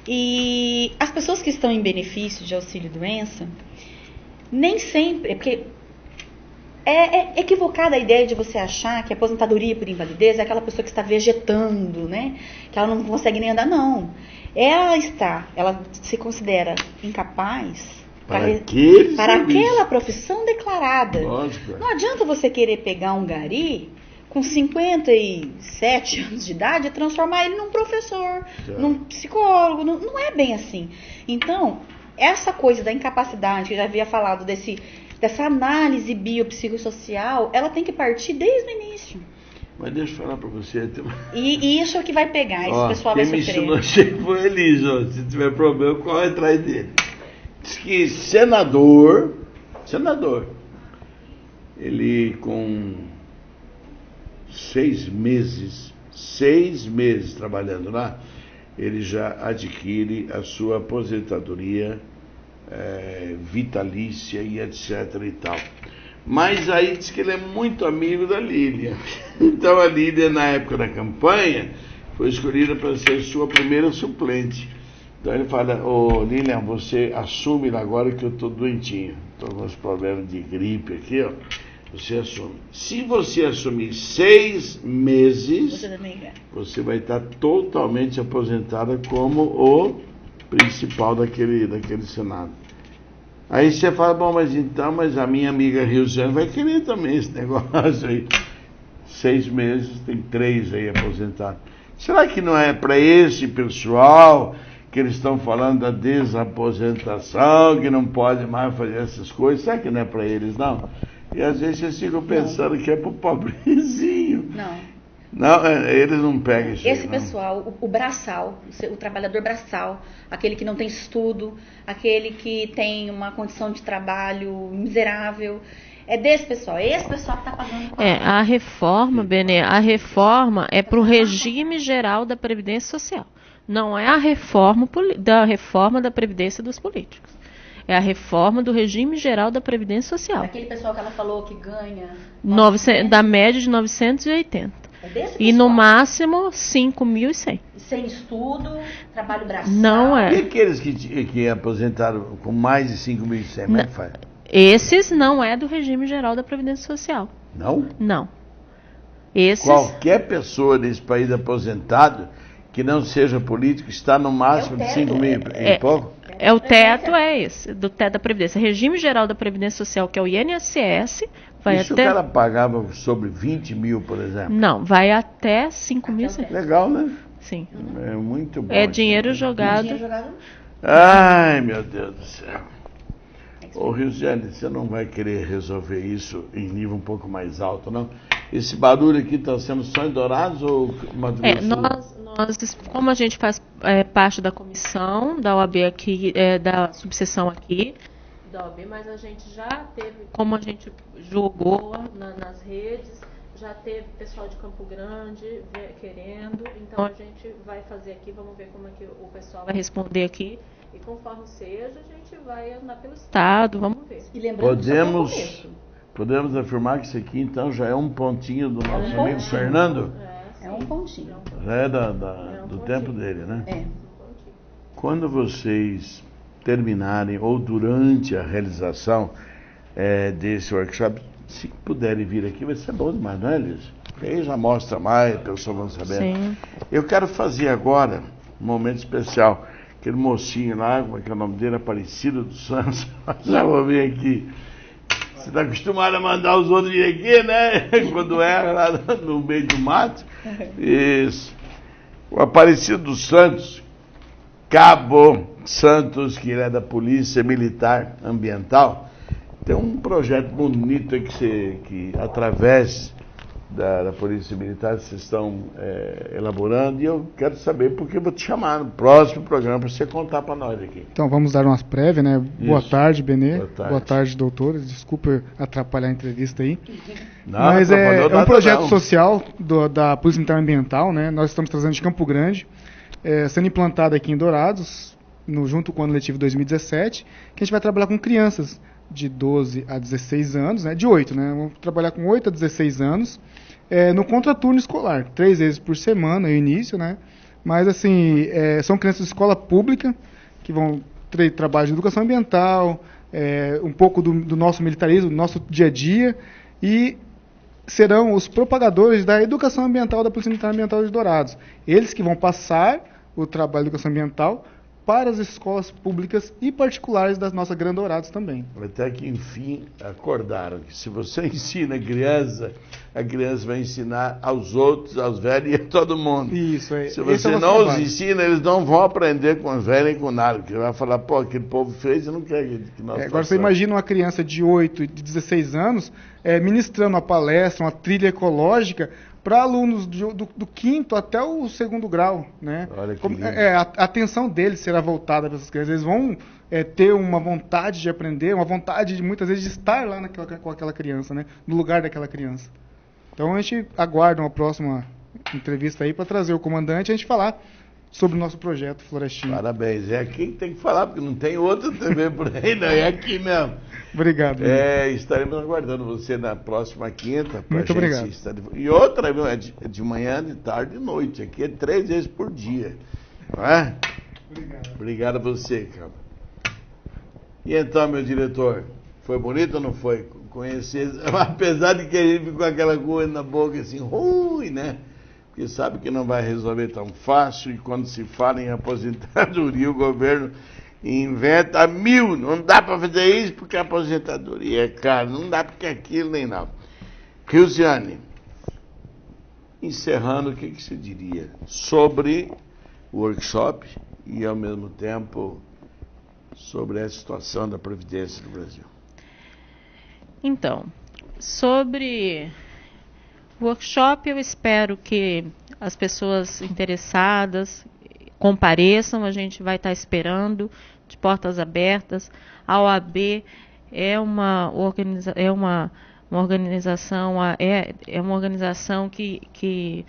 E as pessoas que estão em benefício de auxílio-doença, nem sempre, porque é equivocada a ideia de você achar que a aposentadoria por invalidez é aquela pessoa que está vegetando, né? Que ela não consegue nem andar, não. Ela se considera incapaz para aquela profissão declarada. Lógico. Não adianta você querer pegar um gari com 57 anos de idade e transformar ele num professor, num psicólogo. Não é bem assim. Então, essa coisa da incapacidade, que eu já havia falado, dessa análise biopsicossocial, ela tem que partir desde o início. Mas deixa eu falar para você. E isso é o que vai pegar, esse pessoal vai sofrer. Quem me ensinou foi Elisa. Se tiver problema, corre atrás dele. Diz que senador, ele com 6 meses trabalhando lá, ele já adquire a sua aposentadoria vitalícia e etc e tal. Mas aí diz que ele é muito amigo da Lilian. Então a Lilian, na época da campanha, foi escolhida para ser sua primeira suplente. Então ele fala, Lilian, você assume agora que eu estou doentinho, estou com uns problemas de gripe aqui, ó. Você assume. Se você assumir 6 meses, você vai estar totalmente aposentada como o principal daquele Senado. Aí você fala, mas a minha amiga Rilzane vai querer também esse negócio aí. 6 meses, tem 3 aí aposentados. Será que não é para esse pessoal que eles estão falando da desaposentação, que não pode mais fazer essas coisas? Será que não é para eles, não? E às vezes vocês ficam pensando que é para o pobrezinho. Não, eles não pegam isso. Esse pessoal, o braçal, o trabalhador braçal, aquele que não tem estudo, aquele que tem uma condição de trabalho miserável, é desse pessoal, é esse pessoal que está pagando. A reforma, Benê, a reforma é para o regime geral da Previdência Social. Não é a reforma da Previdência dos políticos. É a reforma do regime geral da Previdência Social. Aquele pessoal que ela falou que ganha... Da média de 980. E no máximo 5.100. Sem estudo, trabalho braçal. Não é. E aqueles que aposentaram com mais de 5.100, como é que faz? Esses não é do regime geral da Previdência Social. Não? Não. Esses... Qualquer pessoa nesse país aposentado que não seja político está no máximo de 5 mil e pouco? O teto é esse, do teto da Previdência. Regime geral da Previdência Social, que é o INSS, vai se até... o cara pagava sobre 20 mil, por exemplo? Não, vai até 5.100. Legal, né? Sim. É muito bom. É dinheiro jogado. Ai, meu Deus do céu. Ô, Rosiane, você não vai querer resolver isso em nível um pouco mais alto, não? Esse barulho aqui está sendo só em Dourados ou Mato Grosso? Nós, como a gente faz parte da comissão da OAB aqui, da subseção aqui, da OAB, mas a gente já teve, como a gente jogou nas redes, já teve pessoal de Campo Grande querendo, então a gente vai fazer aqui, vamos ver como é que o pessoal vai responder aqui, e conforme seja, a gente vai andar pelo estado, vamos ver. E lembrando podemos afirmar que isso aqui, então, já é um pontinho do nosso amigo Fernando? É um pontinho. Já é do tempo dele, né? É. Quando vocês terminarem, ou durante a realização desse workshop, se puderem vir aqui, vai ser bom demais, não é, Liz? Porque aí já mostra mais, as pessoas vão saber. Sim. Eu quero fazer agora um momento especial. Aquele mocinho lá, como é que é o nome dele? Aparecido dos Santos. Já vou vir aqui. Você está acostumado a mandar os outros vir aqui, né? Quando erra lá no meio do mato. Isso. O Aparecido dos Santos, Cabo Santos, que ele é da Polícia Militar Ambiental, tem um projeto bonito que através da Polícia Militar vocês estão elaborando, e eu quero saber porque eu vou te chamar no próximo programa para você contar para nós aqui. Então vamos dar umas prévias, né? Boa tarde, Benê. Boa tarde. Boa tarde, doutores. Desculpa atrapalhar a entrevista aí. Não, mas é um projeto não. social da Polícia Militar Ambiental, né? Nós estamos trazendo de Campo Grande, sendo implantado aqui em Dourados, junto com o ano letivo 2017, que a gente vai trabalhar com crianças de 12 a 16 anos, né? De 8, né? Vamos trabalhar com 8 a 16 anos, no contraturno escolar, 3 vezes por semana, no início, né? Mas, assim, são crianças de escola pública, que vão ter trabalho de educação ambiental, um pouco do nosso militarismo, do nosso dia a dia, e serão os propagadores da educação ambiental da Polícia Militar Ambiental de Dourados. Eles que vão passar o trabalho de educação ambiental para as escolas públicas e particulares das nossas Grande Dourados também. Até que, enfim, acordaram que se você ensina a criança vai ensinar aos outros, aos velhos e a todo mundo. Isso, Se você não os ensina, eles não vão aprender com os velhos e com nada, porque vai falar, pô, aquele povo fez e não quer que nós Agora você imagina uma criança de 8 e de 16 anos ministrando uma palestra, uma trilha ecológica, para alunos do 5º até o 2º grau, né? Olha que lindo. A atenção deles será voltada para essas crianças. Eles vão ter uma vontade de aprender, uma vontade, muitas vezes, de estar lá com aquela criança, né? No lugar daquela criança. Então, a gente aguarda uma próxima entrevista aí para trazer o comandante e a gente falar sobre o nosso projeto Florestinha. Parabéns. É aqui que tem que falar, porque não tem outra TV por aí, não. É aqui mesmo. Obrigado. Estaremos aguardando você na próxima quinta. Muito obrigado. E outra, viu, de manhã, de tarde e de noite. Aqui é 3 vezes por dia. Não é? Obrigado. Obrigado a você, cara. E então, meu diretor, foi bonito ou não foi? Conhecer, apesar de que a gente ficou com aquela coisa na boca assim, ruim, né? Porque sabe que não vai resolver tão fácil, e quando se fala em aposentadoria, o governo inventa 1000. Não dá para fazer isso porque a aposentadoria é cara, não dá porque aquilo nem não. Rosiane, encerrando, o que se diria sobre o workshop e, ao mesmo tempo, sobre a situação da Previdência no Brasil? Então, sobre o workshop, eu espero que as pessoas interessadas compareçam, a gente vai estar esperando, de portas abertas. A OAB é uma organização que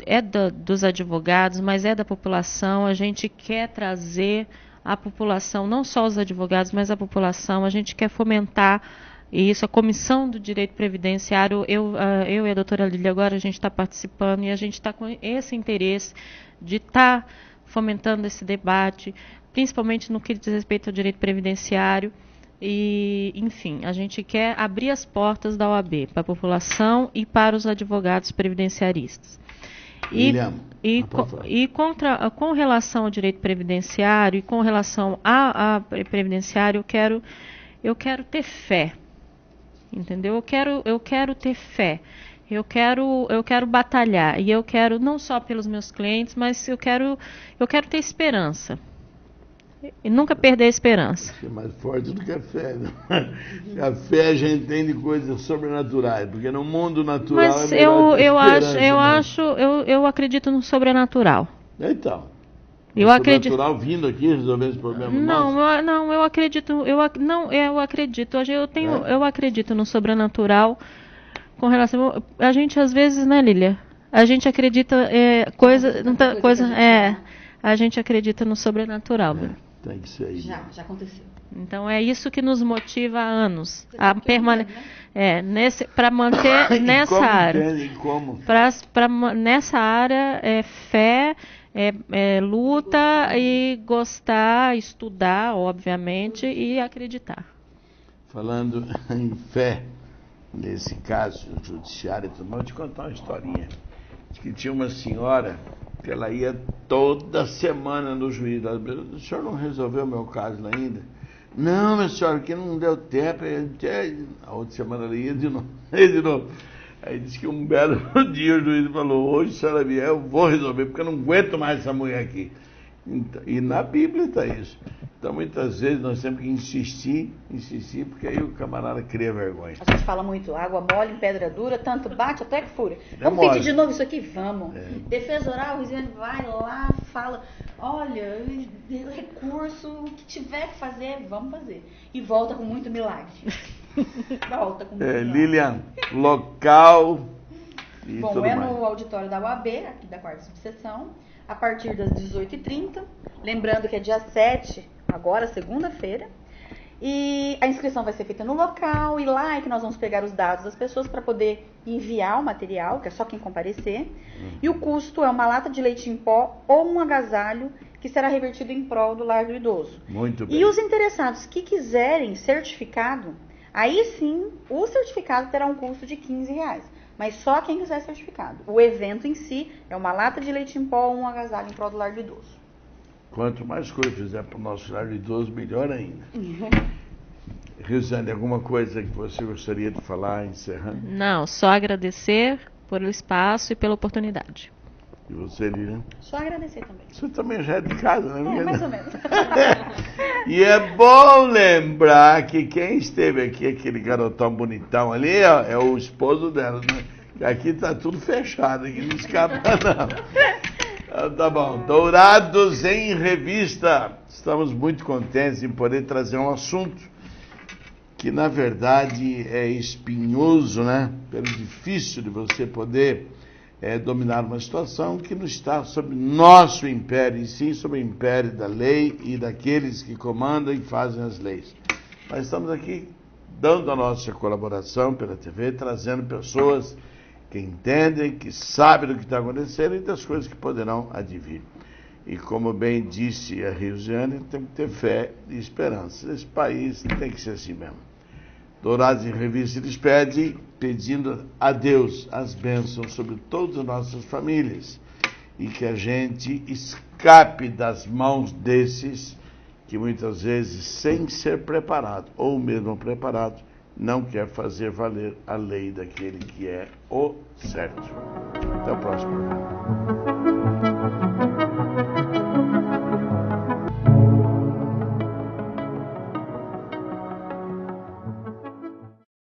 é dos advogados, mas é da população. A gente quer trazer a população, não só os advogados, mas a população. A gente quer fomentar isso. A Comissão do Direito Previdenciário, eu e a doutora Lília, agora a gente está participando e a gente está com esse interesse de estar fomentando esse debate, principalmente no que diz respeito ao direito previdenciário. E, enfim, a gente quer abrir as portas da OAB para a população e para os advogados previdenciaristas. Com relação ao direito previdenciário e com relação a previdenciário, eu quero ter fé, entendeu? Eu quero ter fé. Eu quero batalhar, e eu quero não só pelos meus clientes, mas eu quero ter esperança. E nunca perder a esperança. É mais forte do que a fé, né? A fé a gente tem de coisas sobrenaturais, porque no mundo natural mas é melhor ter eu acredito no sobrenatural. Então, eu acredito. Sobrenatural vindo aqui resolver esse problema? Não, eu acredito. Eu acredito. Eu acredito no sobrenatural. Com relação a gente às vezes, né, Lília? A gente acredita a gente acredita no sobrenatural. Tem que ser aí. Já aconteceu. Então é isso que nos motiva há anos a permanecer para manter nessa área. Nessa área é fé, luta e gostar, estudar, obviamente, e acreditar. Falando em fé, nesse caso judiciário, vou te contar uma historinha. Diz que tinha uma senhora que ela ia toda semana no juiz. O senhor não resolveu o meu caso ainda? Não, minha senhora, que não deu tempo. A outra semana ela ia de novo. Aí disse que um belo dia o juiz falou: hoje, se a senhora vier, eu vou resolver, porque eu não aguento mais essa mulher aqui. E na Bíblia está isso. Então, muitas vezes, nós temos que insistir, porque aí o camarada cria vergonha. A gente fala muito, água mole em pedra dura, tanto bate até que fura. Vamos pedir de novo isso aqui? Vamos. Defesa oral, o Risiane vai lá, fala, olha, recurso, o que tiver que fazer, vamos fazer. E volta com muito milagre. Volta com muito milagre. Lilian, local e bom, tudo é mais. no auditório da UAB, aqui da 4ª subseção, a partir das 18h30. Lembrando que é dia 7, agora, segunda-feira. E a inscrição vai ser feita no local, e lá é que nós vamos pegar os dados das pessoas para poder enviar o material, que é só quem comparecer. E o custo é uma lata de leite em pó ou um agasalho que será revertido em prol do lar do idoso. Muito bem. E os interessados que quiserem certificado, aí sim, o certificado terá um custo de R$15. Mas só quem quiser certificado. O evento em si é uma lata de leite em pó ou um agasalho em prol do lar do idoso. Quanto mais coisa fizer para o nosso lar do idoso, melhor ainda. Risiane, alguma coisa que você gostaria de falar, encerrando? Não, só agradecer pelo espaço e pela oportunidade. E você, Lilian? Só agradecer também. Você também já é de casa, né? É, mais ou menos. E é bom lembrar que quem esteve aqui, aquele garotão bonitão ali, ó, é o esposo dela, né? Que aqui tá tudo fechado, aqui não escapa não. Tá bom. Dourados em Revista. Estamos muito contentes em poder trazer um assunto que, na verdade, é espinhoso, né? É difícil de você poder dominar uma situação que não está sob nosso império, e sim sob o império da lei e daqueles que comandam e fazem as leis. Nós estamos aqui dando a nossa colaboração pela TV, trazendo pessoas que entendem, que sabem do que está acontecendo e das coisas que poderão advir. E como bem disse a Risiane, tem que ter fé e esperança. Esse país tem que ser assim mesmo. Dourados em Revista despede, pedindo a Deus as bênçãos sobre todas as nossas famílias e que a gente escape das mãos desses que muitas vezes, sem ser preparado ou mesmo preparado, não quer fazer valer a lei daquele que é o certo. Até o próximo programa.